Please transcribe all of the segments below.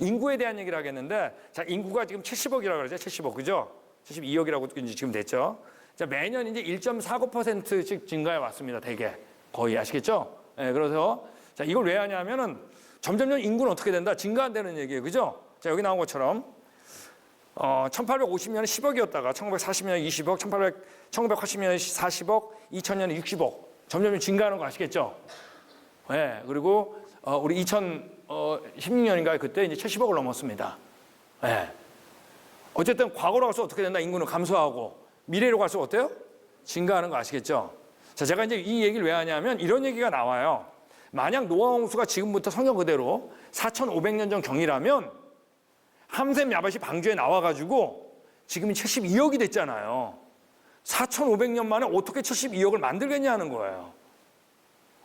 인구에 대한 얘기를 하겠는데, 자, 인구가 지금 70억이라고 그러죠. 70억, 그죠? 72억이라고 이제 지금 됐죠. 자, 매년 이제 1.49%씩 증가해 왔습니다. 대개. 거의 아시겠죠? 예, 그래서, 자, 이걸 왜 하냐면은 점점점 인구는 어떻게 된다? 증가한다는 얘기예요. 그죠? 자, 여기 나온 것처럼, 1850년에 10억이었다가 1940년에 20억, 1980년에 40억, 2000년에 60억. 점점 증가하는 거 아시겠죠? 예, 그리고, 우리 2016년인가요? 그때 이제 70억을 넘었습니다. 예. 어쨌든 과거로 가서 어떻게 된다? 인구는 감소하고 미래로 가서 어때요? 증가하는 거 아시겠죠? 자, 제가 이제 이 얘기를 왜 하냐면 이런 얘기가 나와요. 만약 노아 홍수가 지금부터 성경 그대로 4,500년 전 경이라면 함셈 야벳이 방주에 나와가지고 지금이 72억이 됐잖아요. 4,500년 만에 어떻게 72억을 만들겠냐는 거예요.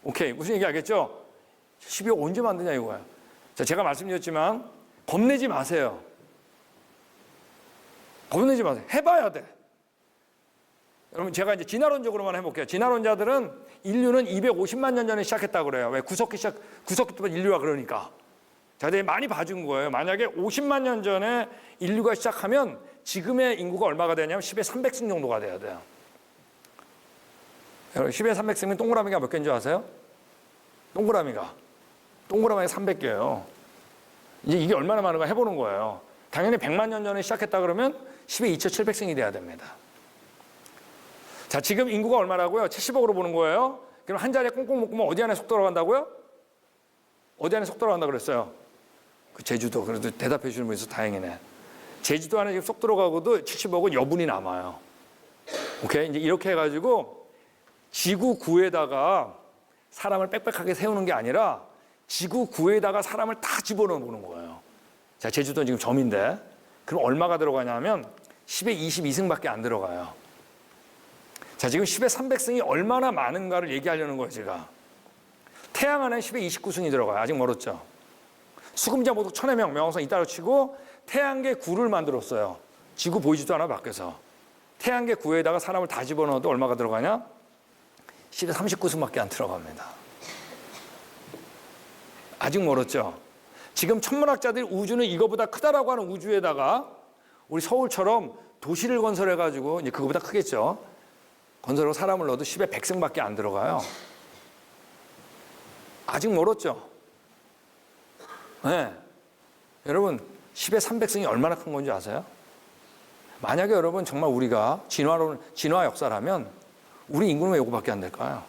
오케이, 무슨 얘기 알겠죠? 72억 언제 만드냐 이거예요. 자, 제가 말씀드렸지만 겁내지 마세요. 겁내지 마세요. 해봐야 돼. 여러분, 제가 이제 진화론적으로만 해볼게요. 진화론자들은 인류는 250만 년 전에 시작했다고 그래요. 왜? 구석기 때부터 인류가 그러니까. 자, 근데 많이 봐준 거예요. 만약에 50만 년 전에 인류가 시작하면 지금의 인구가 얼마가 되냐면 10의 300승 정도가 돼야 돼요. 여러분, 10의 300승이면 동그라미가 몇 개인 줄 아세요? 동그라미가 300개예요. 이제 이게 얼마나 많은가 해보는 거예요. 당연히 100만 년 전에 시작했다 그러면 10의 2700승이 돼야 됩니다. 자, 지금 인구가 얼마라고요? 70억으로 보는 거예요. 그럼 한 자리에 꽁꽁 묶으면 어디 안에 속 들어간다고요? 어디 안에 속 들어간다 그랬어요? 그 제주도. 그래도 대답해 주는 분이 있어서 다행이네. 제주도 안에 지금 속 들어가고도 70억은 여분이 남아요. 오케이? 이제 이렇게 해가지고 지구 구에다가 사람을 빽빽하게 세우는 게 아니라 지구 구에다가 사람을 다 집어넣어 보는 거예요. 자, 제주도는 지금 점인데 그럼 얼마가 들어가냐면 10의 22승밖에 안 들어가요. 자, 지금 10의 300승이 얼마나 많은가를 얘기하려는 거예요, 제가. 태양 안에 10의 29승이 들어가요. 아직 멀었죠. 수금자 모두 1000여 명, 명왕성 이따로 치고 태양계 9를 만들었어요. 지구 보이지도 않아 밖에서. 태양계 9에다가 사람을 다 집어넣어도 얼마가 들어가냐? 10의 39승밖에 안 들어갑니다. 아직 멀었죠. 지금 천문학자들이 우주는 이거보다 크다라고 하는 우주에다가 우리 서울처럼 도시를 건설해가지고 이제 그거보다 크겠죠. 건설하고 사람을 넣어도 10의 100승밖에 안 들어가요. 아직 멀었죠. 네. 여러분, 10의 300승이 얼마나 큰 건지 아세요? 만약에 여러분 정말 우리가 진화 역사라면 우리 인구는 왜 이거밖에 안 될까요?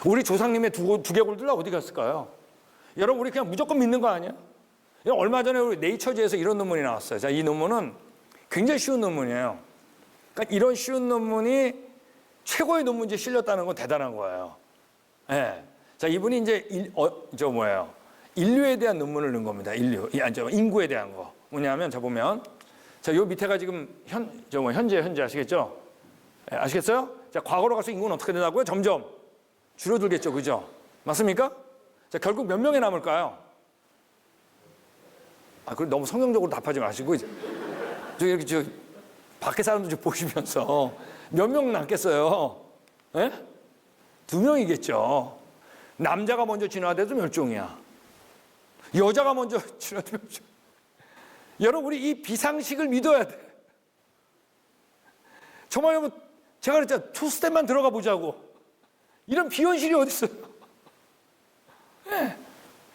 우리 조상님의 두개골들 어디 갔을까요? 여러분, 우리 그냥 무조건 믿는 거 아니에요? 얼마 전에 우리 네이처지에서 이런 논문이 나왔어요. 자, 이 논문은 굉장히 쉬운 논문이에요. 그러니까 이런 쉬운 논문이 최고의 논문지에 실렸다는 건 대단한 거예요. 네. 자, 이분이 이제 인류에 대한 논문을 넣은 겁니다. 인구에 대한 거. 뭐냐면, 자, 보면, 자, 요 밑에가 지금 현재 아시겠죠? 네, 아시겠어요? 자, 과거로 가서 인구는 어떻게 되나고요? 점점 줄어들겠죠. 그죠? 맞습니까? 자, 결국 몇 명이 남을까요? 그럼 너무 성경적으로 답하지 마시고, 이렇게 밖에 사람들 좀 보시면서 몇 명 남겠어요? 예? 2명이겠죠. 남자가 먼저 진화돼도 멸종이야. 여자가 먼저 진화돼도 멸종. 여러분, 우리 이 비상식을 믿어야 돼. 정말 여러분, 제가 그랬잖아요. 투스텝만 들어가 보자고. 이런 비현실이 어디 있어요? 네.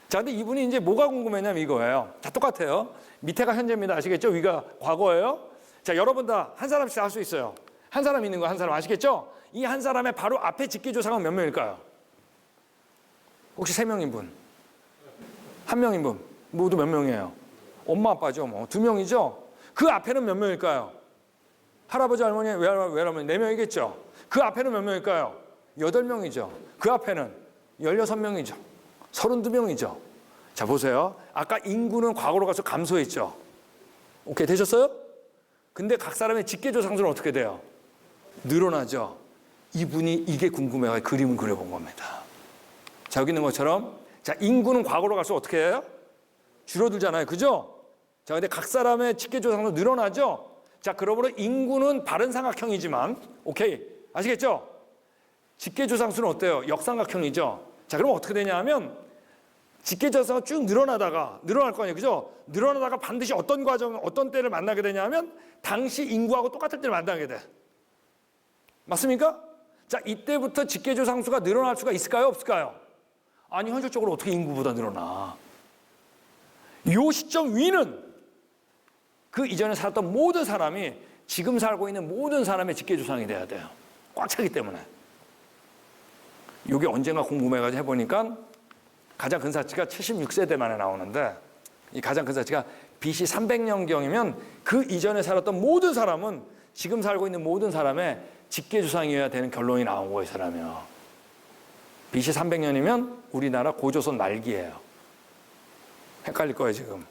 자, 근데 이분이 이제 뭐가 궁금했냐면 이거예요. 다 똑같아요. 밑에가 현재입니다. 아시겠죠? 위가 과거예요. 자, 여러분 다 한 사람씩 할 수 있어요. 한 사람 있는 거 한 사람 아시겠죠? 이 한 사람의 바로 앞에 직계조상은 몇 명일까요? 혹시 3명인 분? 1명인 분? 모두 몇 명이에요? 엄마 아빠죠. 뭐 2명이죠? 그 앞에는 몇 명일까요? 할아버지 할머니 외할머니 4명이겠죠? 그 앞에는 몇 명일까요? 8명이죠. 그 앞에는 16명이죠. 32명이죠. 자, 보세요. 아까 인구는 과거로 가서 감소했죠. 오케이, 되셨어요? 근데 각 사람의 직계조상수는 어떻게 돼요? 늘어나죠. 이분이 이게 궁금해서 그림을 그려본 겁니다. 자, 여기 있는 것처럼, 자, 인구는 과거로 가서 어떻게 해요? 줄어들잖아요. 그죠? 자, 근데 각 사람의 직계조상수 늘어나죠? 자, 그러므로 인구는 바른 삼각형이지만, 오케이, 아시겠죠? 직계조상수는 어때요? 역삼각형이죠. 자, 그럼 어떻게 되냐 하면 직계조상수가 쭉 늘어날 거 아니에요. 그죠? 늘어나다가 반드시 어떤 과정, 어떤 때를 만나게 되냐면 당시 인구하고 똑같을 때를 만나게 돼. 맞습니까? 자, 이때부터 직계조상수가 늘어날 수가 있을까요? 없을까요? 아니, 현실적으로 어떻게 인구보다 늘어나? 요 시점 위는 그 이전에 살았던 모든 사람이 지금 살고 있는 모든 사람의 직계조상이 돼야 돼요. 꽉 차기 때문에. 이게 언젠가 궁금해가지고 해보니까 가장 큰 사치가 76세대 만에 나오는데, 이 가장 큰 사치가 BC 300년경이면 그 이전에 살았던 모든 사람은 지금 살고 있는 모든 사람의 직계조상이어야 되는 결론이 나온 거예요, 이 사람이요. BC 300년이면 우리나라 고조선 말기예요. 헷갈릴 거예요, 지금.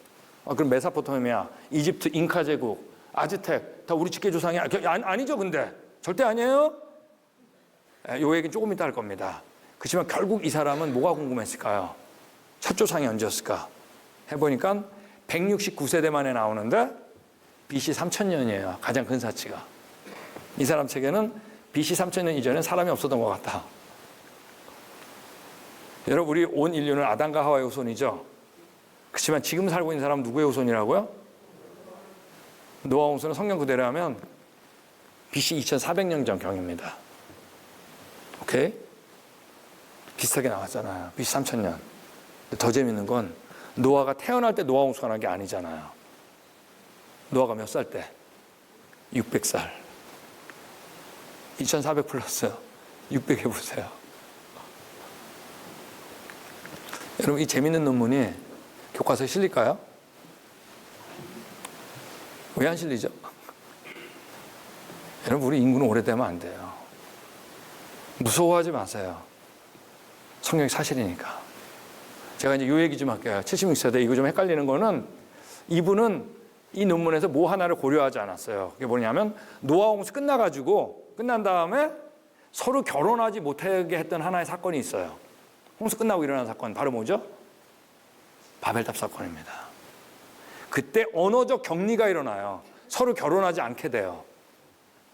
그럼 메소포타미아, 이집트, 잉카 제국, 아즈텍 다 우리 직계조상이 아니죠, 근데 절대 아니에요. 요 얘기는 조금 이따 할 겁니다. 그렇지만 결국 이 사람은 뭐가 궁금했을까요? 첫 조상이 언제였을까? 해보니까 169세대 만에 나오는데 BC 3000년이에요. 가장 큰 사치가. 이 사람 책에는 BC 3000년 이전엔 사람이 없었던 것 같다. 여러분, 우리 온 인류는 아담과 하와의 후손이죠. 그렇지만 지금 살고 있는 사람은 누구의 후손이라고요? 노아 홍수는 성경 그대로 하면 BC 2400년 전경입니다. 오케이? 비슷하게 나왔잖아요. BC 3000년. 더 재밌는 건 노아가 태어날 때 노아 홍수가 난 게 아니잖아요. 노아가 몇 살 때? 600살. 2400 플러스 600 해보세요. 여러분, 이 재밌는 논문이 교과서에 실릴까요? 왜 안 실리죠? 여러분, 우리 인구는 오래되면 안 돼요. 무서워하지 마세요. 성경이 사실이니까. 제가 이제 요 얘기 좀 할게요. 76세대 이거 좀 헷갈리는 거는 이분은 이 논문에서 뭐 하나를 고려하지 않았어요. 그게 뭐냐면 노아 홍수 끝난 다음에 서로 결혼하지 못하게 했던 하나의 사건이 있어요. 홍수 끝나고 일어난 사건 바로 뭐죠? 바벨탑 사건입니다. 그때 언어적 격리가 일어나요. 서로 결혼하지 않게 돼요.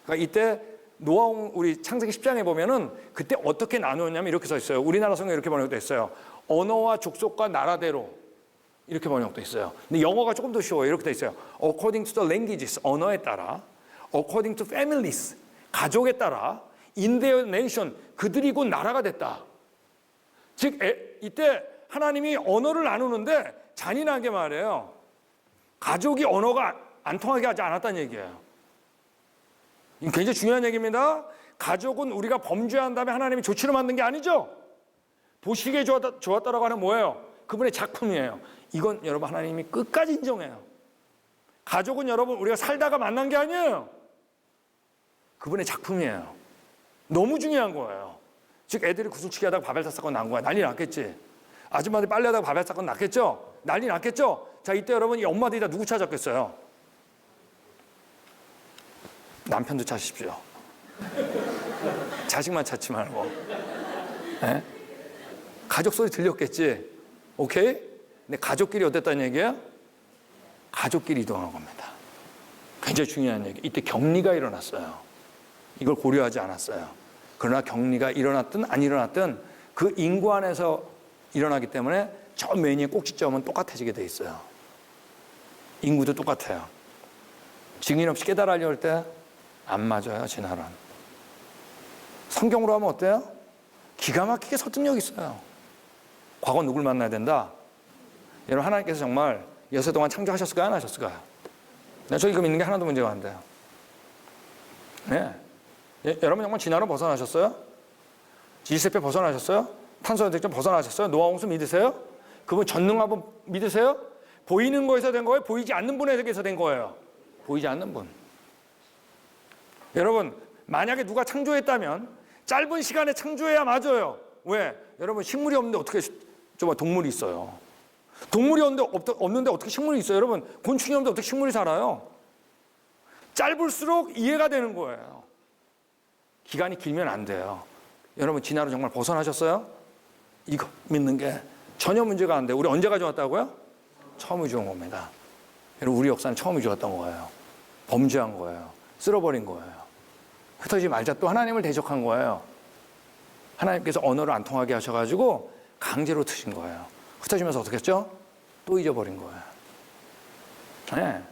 그러니까 이때 우리 창세기 10장에 보면은 그때 어떻게 나누었냐면 이렇게 써 있어요. 우리나라 성경에 이렇게 번역돼 있어요. 언어와 족속과 나라대로 이렇게 번역돼 있어요. 근데 영어가 조금 더 쉬워요. 이렇게 돼 있어요. According to the languages, 언어에 따라. According to families, 가족에 따라. In their nation, 그들이 곧 나라가 됐다. 즉 이때 하나님이 언어를 나누는데 잔인하게 말해요. 가족이 언어가 안 통하게 하지 않았다는 얘기예요. 이건 굉장히 중요한 얘기입니다. 가족은 우리가 범죄한 다음에 하나님이 조치를 만든 게 아니죠. 보시기에 좋았다라고 하는 뭐예요? 그분의 작품이에요. 이건 여러분 하나님이 끝까지 인정해요. 가족은 여러분 우리가 살다가 만난 게 아니에요. 그분의 작품이에요. 너무 중요한 거예요. 즉 애들이 구슬치기 하다가 바벨탑 사건 난 거야. 난리 났겠지. 아줌마들이 빨래하다가 바벨탑 사건 났겠죠. 난리 났겠죠. 자, 이때 여러분 이 엄마들이 다 누구 찾았겠어요? 남편도 찾으십시오. 자식만 찾지 말고. 네? 가족 소리 들렸겠지. 오케이? 근데 가족끼리 어땠다는 얘기예요? 가족끼리 이동한 겁니다. 굉장히 중요한 얘기. 이때 격리가 일어났어요. 이걸 고려하지 않았어요. 그러나 격리가 일어났든 안 일어났든 그 인구 안에서 일어나기 때문에 저 매니의 꼭지점은 똑같아지게 돼 있어요. 인구도 똑같아요. 증인 없이 깨달으려고 할 때 안 맞아요, 진화론. 성경으로 하면 어때요? 기가 막히게 설득력 있어요. 과거 누굴 만나야 된다? 여러분, 하나님께서 정말 여세 동안 창조하셨을까요? 안 하셨을까요? 저 이거 믿는 게 하나도 문제가 안 돼요. 네. 여러분 정말 진화론 벗어나셨어요? 지지세포 벗어나셨어요? 탄소연택전 벗어나셨어요? 노아 홍수 믿으세요? 그분 전능하분 믿으세요? 보이는 거에서 된 거예요? 보이지 않는 분에게서 된 거예요? 보이지 않는 분. 여러분, 만약에 누가 창조했다면 짧은 시간에 창조해야 맞아요. 왜? 여러분, 식물이 없는데 어떻게 동물이 있어요? 동물이 없는데 어떻게 식물이 있어요? 여러분, 곤충이 없는데 어떻게 식물이 살아요? 짧을수록 이해가 되는 거예요. 기간이 길면 안 돼요. 여러분, 진화로 정말 벗어나셨어요? 이거 믿는 게 전혀 문제가 안 돼요. 우리 언제 가져왔다고요? 처음 가져온 겁니다. 여러분, 우리 역사는 처음 가져왔던 거예요. 범죄한 거예요. 쓸어버린 거예요. 흩어지지 말자. 또 하나님을 대적한 거예요. 하나님께서 언어를 안 통하게 하셔가지고 강제로 트신 거예요. 흩어지면서 어떻게 했죠? 또 잊어버린 거예요. 네.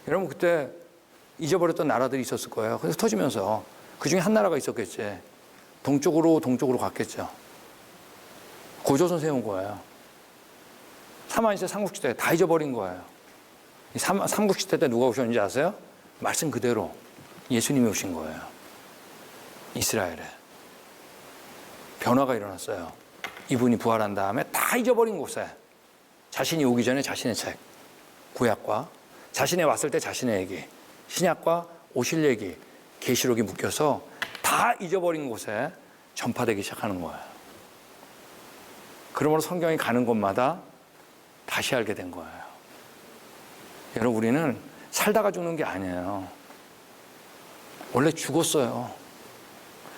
여러분 그때 잊어버렸던 나라들이 있었을 거예요. 그래서 흩어지면서 그 중에 한 나라가 있었겠지. 동쪽으로 갔겠죠. 고조선 세운 거예요. 사만시대 삼국시대 다 잊어버린 거예요. 삼국시대 때 누가 오셨는지 아세요? 말씀 그대로 예수님이 오신 거예요. 이스라엘에 변화가 일어났어요. 이분이 부활한 다음에 다 잊어버린 곳에 자신이 오기 전에 자신의 책 구약과 자신이 왔을 때 자신의 얘기 신약과 오실 얘기 계시록이 묶여서 다 잊어버린 곳에 전파되기 시작하는 거예요. 그러므로 성경이 가는 곳마다 다시 알게 된 거예요. 여러분 우리는 살다가 죽는 게 아니에요. 원래 죽었어요.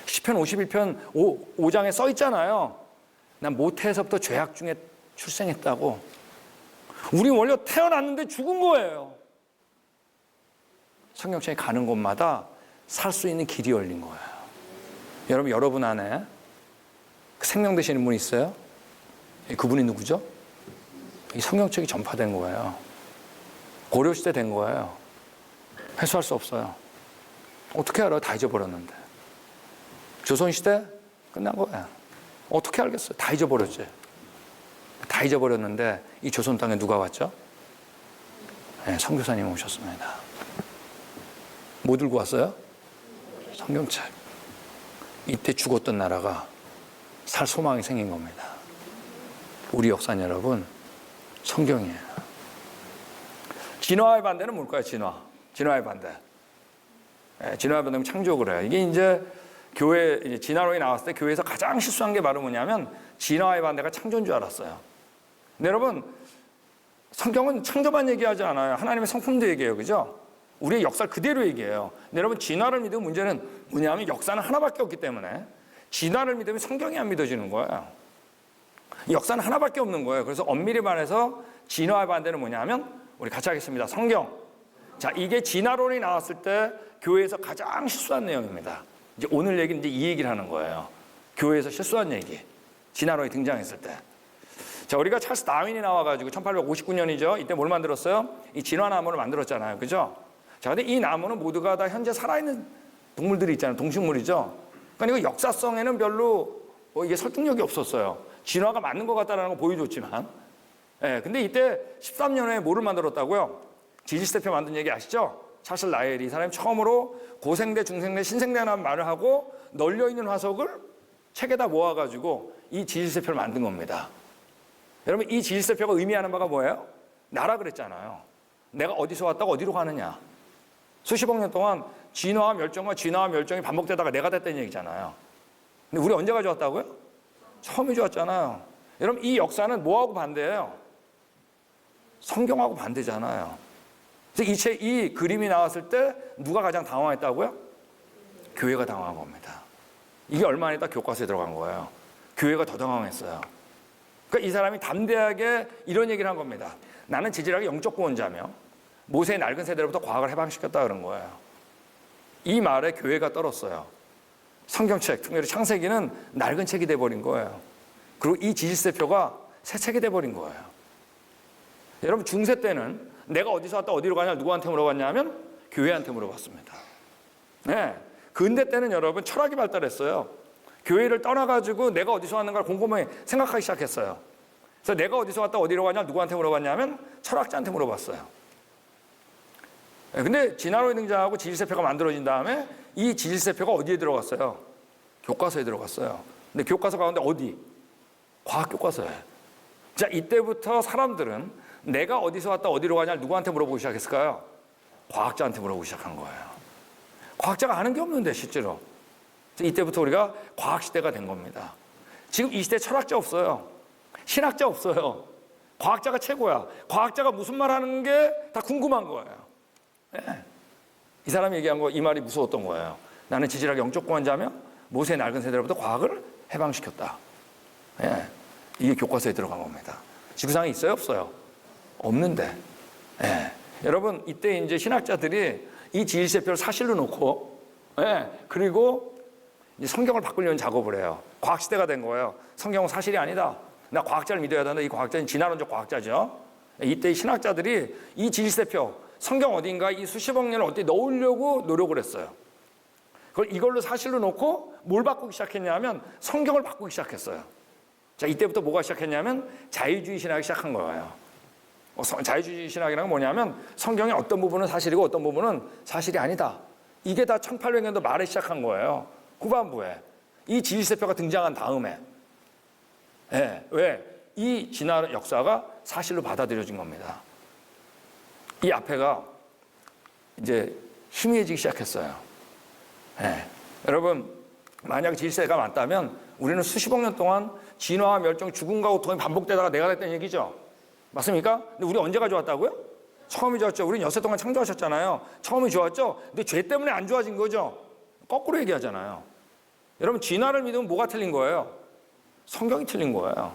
시편 51편 5장에 써 있잖아요. 난 모태에서부터 죄악 중에 출생했다고. 우리 원래 태어났는데 죽은 거예요. 성경책에 가는 곳마다 살 수 있는 길이 열린 거예요. 여러분 안에 생명 되시는 분이 있어요? 그분이 누구죠? 이 성경책이 전파된 거예요. 고려시대 된 거예요. 회수할 수 없어요. 어떻게 알아요? 다 잊어버렸는데. 조선시대 끝난 거예요. 어떻게 알겠어요? 다 잊어버렸지. 다 잊어버렸는데 이 조선 땅에 누가 왔죠? 네, 선교사님 오셨습니다. 뭐 들고 왔어요? 성경책. 이때 죽었던 나라가 살 소망이 생긴 겁니다. 우리 역사는 여러분 성경이에요. 진화의 반대는 뭘까요? 진화의 반대. 진화의 반대는 창조를 해요. 이게 이제 교회 진화론이 나왔을 때 교회에서 가장 실수한 게 바로 뭐냐면 진화의 반대가 창조인 줄 알았어요. 근데 여러분 성경은 창조만 얘기하지 않아요. 하나님의 성품도 얘기해요. 그죠? 우리의 역사를 그대로 얘기해요. 근데 여러분 진화를 믿으면 문제는 뭐냐면 역사는 하나밖에 없기 때문에 진화를 믿으면 성경이 안 믿어지는 거예요. 역사는 하나밖에 없는 거예요. 그래서 엄밀히 말해서 진화의 반대는 뭐냐면 우리 같이 하겠습니다. 성경. 자, 이게 진화론이 나왔을 때 교회에서 가장 실수한 내용입니다. 이제 오늘 얘기는 이제 이 얘기를 하는 거예요. 교회에서 실수한 얘기. 진화론이 등장했을 때. 자, 우리가 찰스 다윈이 나와가지고 1859년이죠. 이때 뭘 만들었어요? 이 진화나무를 만들었잖아요. 그죠? 자, 근데 이 나무는 모두가 다 현재 살아있는 동물들이 있잖아요. 동식물이죠. 그러니까 이거 역사성에는 별로 이게 설득력이 없었어요. 진화가 맞는 것 같다는 거 보여줬지만. 예, 근데 이때 13년 후에 뭐를 만들었다고요? 지지스태표 만든 얘기 아시죠? 찰스 라헬이 이 사람이 처음으로 고생대, 중생대, 신생대라는 말을 하고 널려있는 화석을 책에다 모아가지고 이 지지스태표를 만든 겁니다. 여러분 이 지지스태표가 의미하는 바가 뭐예요? 나라 그랬잖아요. 내가 어디서 왔다가 어디로 가느냐. 수십억 년 동안 진화와 멸종이 반복되다가 내가 됐다는 얘기잖아요. 근데 우리 언제 가져왔다고요? 처음에 좋았잖아요. 여러분 이 역사는 뭐하고 반대예요? 성경하고 반대잖아요. 그래서 이 그림이 나왔을 때 누가 가장 당황했다고요? 교회가 당황한 겁니다. 이게 얼마 안 있다 교과서에 들어간 거예요. 교회가 더 당황했어요. 그러니까 이 사람이 담대하게 이런 얘기를 한 겁니다. 나는 지질학의 영적 구원자며 모세의 낡은 세대로부터 과학을 해방시켰다 그런 거예요. 이 말에 교회가 떨었어요. 성경책, 특별히 창세기는 낡은 책이 돼버린 거예요. 그리고 이 지지세표가 새 책이 돼버린 거예요. 여러분 중세 때는 내가 어디서 왔다 어디로 가냐 누구한테 물어봤냐면 교회한테 물어봤습니다. 네. 근대 때는 여러분 철학이 발달했어요. 교회를 떠나가지고 내가 어디서 왔는가를 곰곰이 생각하기 시작했어요. 그래서 내가 어디서 왔다 어디로 가냐 누구한테 물어봤냐면 철학자한테 물어봤어요. 네. 근데 진화론이 등장하고 지질세표가 만들어진 다음에 이 지질세표가 어디에 들어갔어요? 교과서에 들어갔어요. 근데 교과서 가운데 어디? 과학교과서에. 자, 이때부터 사람들은 내가 어디서 왔다 어디로 가냐 누구한테 물어보기 시작했을까요? 과학자한테 물어보기 시작한 거예요. 과학자가 아는 게 없는데 실제로. 이때부터 우리가 과학시대가 된 겁니다. 지금 이 시대에 철학자 없어요. 신학자 없어요. 과학자가 최고야. 과학자가 무슨 말 하는 게 다 궁금한 거예요. 네. 이 사람이 얘기한 거 이 말이 무서웠던 거예요. 나는 지질학의 영적 구원자며 모세의 낡은 세대로부터 과학을 해방시켰다. 네. 이게 교과서에 들어간 겁니다. 지구상에 있어요? 없어요? 없는데. 네. 여러분 이때 이제 신학자들이 이 지질세표를 사실로 놓고 그리고 이제 성경을 바꾸려는 작업을 해요. 과학시대가 된 거예요. 성경은 사실이 아니다. 나 과학자를 믿어야 된다. 이 과학자는 진화론적 과학자죠. 이때 신학자들이 이 질세표, 성경 어딘가 이 수십억 년을 어디 넣으려고 노력을 했어요. 그걸 이걸로 사실로 놓고 뭘 바꾸기 시작했냐면 성경을 바꾸기 시작했어요. 자, 이때부터 뭐가 시작했냐면 자유주의 신학이 시작한 거예요. 자유주의 신학이라는 건 뭐냐면 성경의 어떤 부분은 사실이고 어떤 부분은 사실이 아니다. 이게 다 1800년도 말에 시작한 거예요. 후반부에. 이 지질세표가 등장한 다음에. 네, 왜? 이 진화 역사가 사실로 받아들여진 겁니다. 이 앞에가 이제 희미해지기 시작했어요. 네. 여러분, 만약 질세가 맞다면 우리는 수십억 년 동안 진화와 멸종, 죽음과 고통이 반복되다가 내가 됐다는 얘기죠. 맞습니까? 근데 우리 언제가 좋았다고요? 처음이 좋았죠. 우리는 여세 동안 창조하셨잖아요. 처음이 좋았죠. 근데 죄 때문에 안 좋아진 거죠. 거꾸로 얘기하잖아요. 여러분, 진화를 믿으면 뭐가 틀린 거예요? 성경이 틀린 거예요.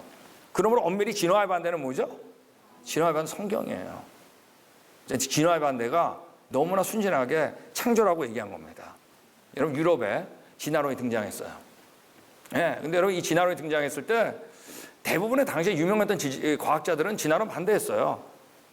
그러므로 엄밀히 진화의 반대는 뭐죠? 진화의 반대는 성경이에요. 진화의 반대가 너무나 순진하게 창조라고 얘기한 겁니다. 여러분, 유럽에 진화론이 등장했어요. 예, 근데 여러분, 이 진화론이 등장했을 때 대부분의 당시에 유명했던 과학자들은 진화론 반대했어요.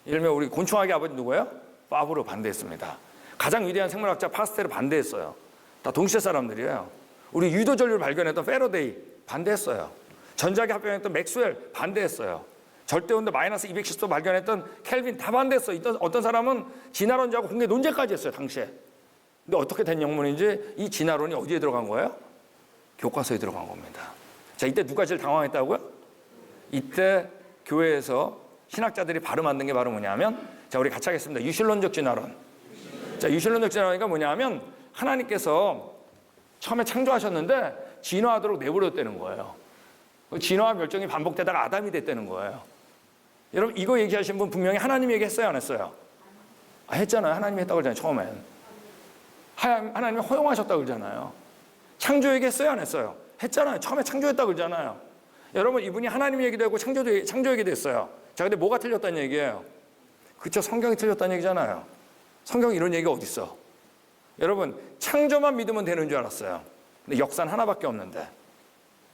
예를 들면 우리 곤충학의 아버지 누구예요? 파브르 반대했습니다. 가장 위대한 생물학자 파스텔을 반대했어요. 다 동시대 사람들이에요. 우리 유도 전류를 발견했던 페러데이 반대했어요. 전자기 합병했던 맥스웰 반대했어요. 절대온도 마이너스 210도 발견했던 켈빈 다 반대했어요. 어떤 사람은 진화론자하고 공개 논쟁까지 했어요, 당시에. 근데 어떻게 된 영문인지 이 진화론이 어디에 들어간 거예요? 교과서에 들어간 겁니다. 자, 이때 누가 제일 당황했다고요? 이때 교회에서 신학자들이 바로 만든 게 바로 뭐냐면, 자, 우리 같이 하겠습니다. 유실론적 진화론. 자, 유실론적 진화론이니까 뭐냐면 하나님께서 처음에 창조하셨는데 진화하도록 내버렸다는 거예요. 진화와 멸종이 반복되다가 아담이 됐다는 거예요. 여러분, 이거 얘기하신 분 분명히 하나님 얘기했어요, 안 했어요? 아, 했잖아요. 하나님이 했다고 그러잖아요, 처음엔. 하나님이 허용하셨다고 그러잖아요. 창조 얘기했어요, 안 했어요? 했잖아요. 처음에 창조했다고 그러잖아요. 여러분, 이분이 하나님 얘기도 하고 창조 얘기도 했어요. 자, 근데 뭐가 틀렸다는 얘기예요? 그쵸, 성경이 틀렸다는 얘기잖아요. 성경에 이런 얘기가 어디 있어? 여러분, 창조만 믿으면 되는 줄 알았어요. 근데 역사는 하나밖에 없는데.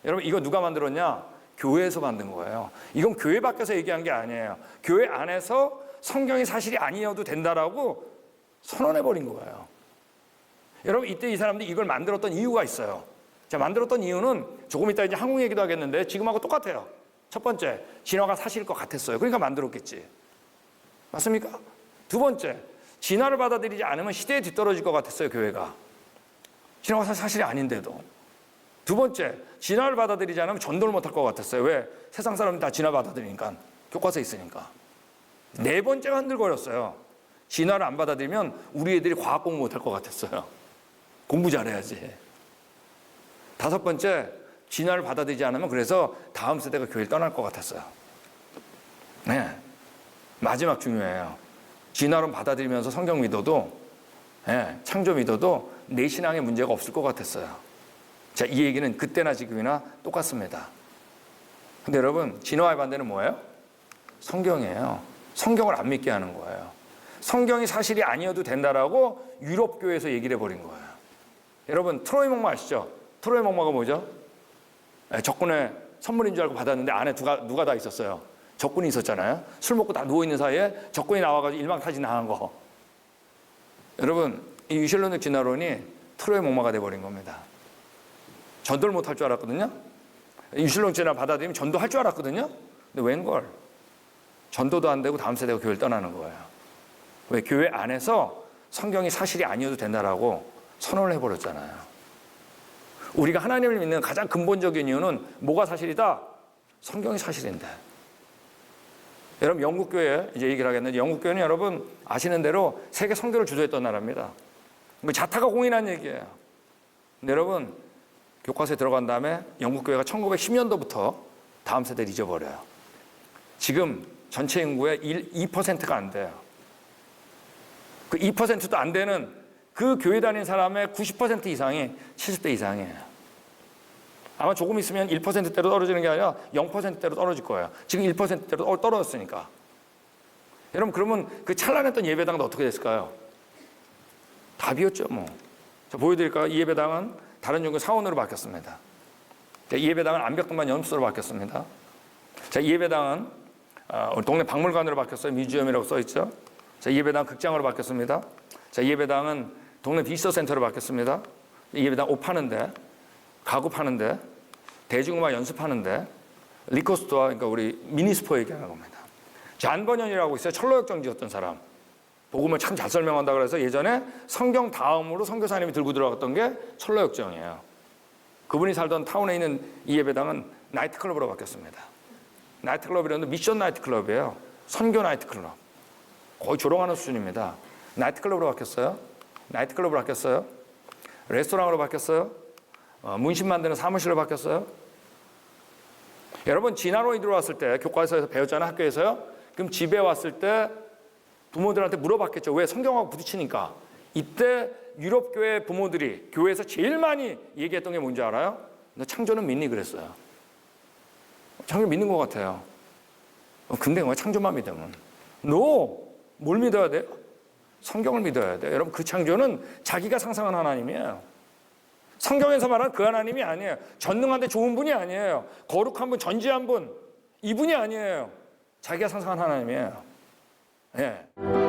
여러분, 이거 누가 만들었냐? 교회에서 만든 거예요. 이건 교회 밖에서 얘기한 게 아니에요. 교회 안에서 성경이 사실이 아니어도 된다라고 선언해버린 거예요. 여러분, 이때 이 사람들이 이걸 만들었던 이유가 있어요. 자, 만들었던 이유는 조금 이따 이제 한국 얘기도 하겠는데 지금하고 똑같아요. 첫 번째, 진화가 사실일 것 같았어요. 그러니까 만들었겠지. 맞습니까? 두 번째, 진화를 받아들이지 않으면 시대에 뒤떨어질 것 같았어요, 교회가. 진화가 사실이 아닌데도. 두 번째, 진화를 받아들이지 않으면 전도를 못할 것 같았어요. 왜? 세상 사람들 다 진화 받아들이니까. 교과서에 있으니까. 네 번째가 흔들거렸어요. 진화를 안 받아들이면 우리 애들이 과학 공부 못할 것 같았어요. 공부 잘해야지. 다섯 번째, 진화를 받아들이지 않으면 그래서 다음 세대가 교회를 떠날 것 같았어요. 네. 마지막 중요해요. 진화론 받아들이면서 성경 믿어도, 네, 창조 믿어도 내 신앙에 문제가 없을 것 같았어요. 자, 이 얘기는 그때나 지금이나 똑같습니다. 근데 여러분, 진화의 반대는 뭐예요? 성경이에요. 성경을 안 믿게 하는 거예요. 성경이 사실이 아니어도 된다라고 유럽 교회에서 얘기를 해버린 거예요. 여러분, 트로이 목마 아시죠? 트로이 목마가 뭐죠? 적군의 선물인 줄 알고 받았는데 안에 누가 다 있었어요? 적군이 있었잖아요. 술 먹고 다 누워있는 사이에 적군이 나와가지고 일망타진 당한 거. 여러분, 이 유실론적 진화론이 트로이 목마가 돼버린 겁니다. 전도를 못할 줄 알았거든요. 유실론적 진화 받아들이면 전도할 줄 알았거든요. 근데 웬걸? 전도도 안 되고 다음 세대가 교회를 떠나는 거예요. 왜? 교회 안에서 성경이 사실이 아니어도 된다라고 선언을 해버렸잖아요. 우리가 하나님을 믿는 가장 근본적인 이유는 뭐가 사실이다? 성경이 사실인데. 여러분, 영국교회 이제 얘기를 하겠는데, 영국교회는 여러분 아시는 대로 세계 선교를 주도했던 나라입니다. 자타가 공인한 얘기예요. 근데 여러분, 교과서에 들어간 다음에 영국교회가 1910년도부터 다음 세대를 잊어버려요. 지금 전체 인구의 2%가 안 돼요. 그 2%도 안 되는 그 교회 다니는 사람의 90% 이상이 70대 이상이에요. 아마 조금 있으면 1%대로 떨어지는 게 아니라 0%대로 떨어질 거예요. 지금 1%대로 떨어졌으니까. 여러분, 그러면 그 찬란했던 예배당도 어떻게 됐을까요? 다 비었죠, 뭐. 자, 보여드릴까요? 이 예배당은 다른 종교 사원으로 바뀌었습니다. 이 예배당은 암벽등반 연습소로 바뀌었습니다. 자, 이 예배당은 우리 동네 박물관으로 바뀌었어요. 뮤지엄이라고 써있죠. 자, 이 예배당 극장으로 바뀌었습니다. 자, 이 예배당은 동네 비서 센터로 바뀌었습니다. 이 예배당 옷 파는데, 가구 파는데, 대중음악 연습하는데, 리코스토어, 그러니까 우리 미니스포 얘기하는 겁니다. 잔번연이라고 있어요. 철로역정 지었던 사람. 복음을 참 잘 설명한다 그래서 예전에 성경 다음으로 선교사님이 들고 들어갔던 게 철로역정이에요. 그분이 살던 타운에 있는 이 예배당은 나이트클럽으로 바뀌었습니다. 나이트클럽이라는 미션 나이트클럽이에요. 선교 나이트클럽. 거의 조롱하는 수준입니다. 나이트클럽으로 바뀌었어요. 나이트클럽으로 바뀌었어요. 레스토랑으로 바뀌었어요. 문신 만드는 사무실로 바뀌었어요. 여러분 진화론이 들어왔을 때 교과서에서 배웠잖아요. 학교에서요. 그럼 집에 왔을 때 부모들한테 물어봤겠죠. 왜? 성경하고 부딪히니까. 이때 유럽 교회 부모들이 교회에서 제일 많이 얘기했던 게 뭔지 알아요? 너 창조는 믿니? 그랬어요. 창조 믿는 것 같아요. 근데 왜 창조만 믿으면? 뭘 믿어야 돼요? 성경을 믿어야 돼요. 여러분 그 창조는 자기가 상상한 하나님이에요. 성경에서 말하는 그 하나님이 아니에요. 전능한데 좋은 분이 아니에요. 거룩한 분, 전지한 분, 이분이 아니에요. 자기가 상상한 하나님이에요. 예.